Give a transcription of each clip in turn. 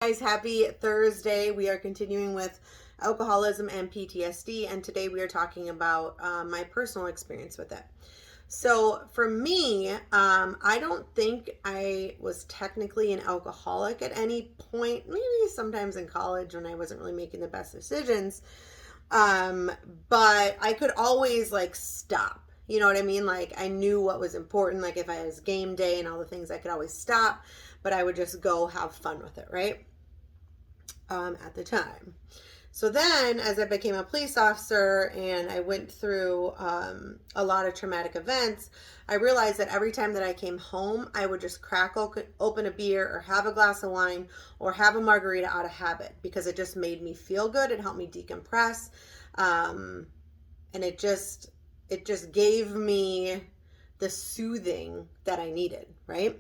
Guys, happy Thursday. We are continuing with alcoholism and PTSD, and today we are talking about my personal experience with it. So for me, I don't think I was technically an alcoholic at any point, maybe sometimes in college when I wasn't really making the best decisions. But I could always stop. You know what I mean? Like I knew what was important. Like if I was game day and all the things, I could always stop, but I would just go have fun with it, right? At the time. So then, as I became a police officer and I went through a lot of traumatic events, I realized that every time that I came home, I would just crack open a beer or have a glass of wine or have a margarita out of habit because it just made me feel good. It helped me decompress. And it just gave me the soothing that I needed, right?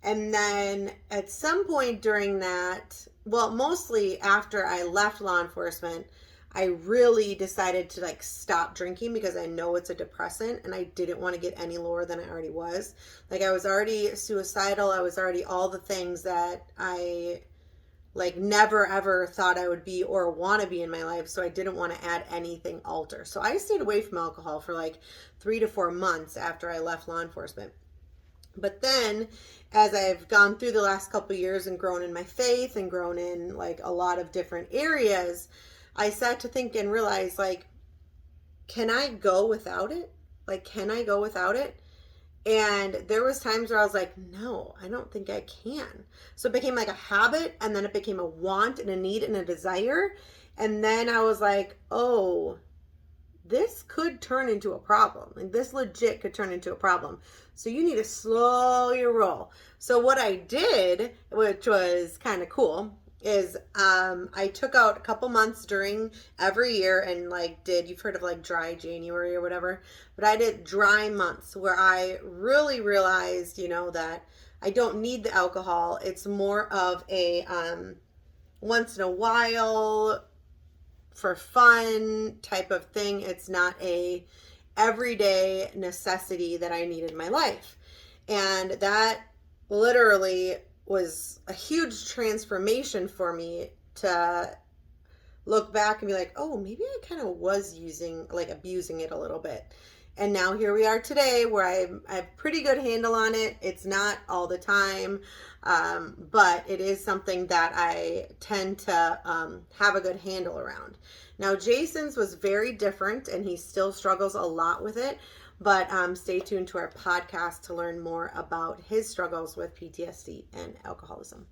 And then at some point during that, well, mostly after I left law enforcement, I really decided to stop drinking because I know it's a depressant and I didn't want to get any lower than I already was. Like I was already suicidal. I was already all the things that I never ever thought I would be or want to be in my life. So I didn't want to add anything alter. So I stayed away from alcohol for 3 to 4 months after I left law enforcement. But then as I've gone through the last couple of years and grown in my faith and grown in a lot of different areas, I sat to think and realize can I go without it? Can I go without it? And there was times where I was like, no, I don't think I can. So it became like a habit, and then it became a want and a need and a desire. And then I was like, oh, this could turn into a problem. This legit could turn into a problem. So you need to slow your roll. So what I did, which was kind of cool, is I took out a couple months during every year and you've heard of dry January or whatever, but I did dry months where I really realized, that I don't need the alcohol. It's more of a once in a while for fun type of thing. It's not a everyday necessity that I need in my life. And that literally was a huge transformation for me to look back and be like, oh, maybe I kind of was abusing it a little bit. And now here we are today where I have pretty good handle on it. It's not all the time, but it is something that I tend to have a good handle around. Now, Jason's was very different and he still struggles a lot with it, but stay tuned to our podcast to learn more about his struggles with PTSD and alcoholism.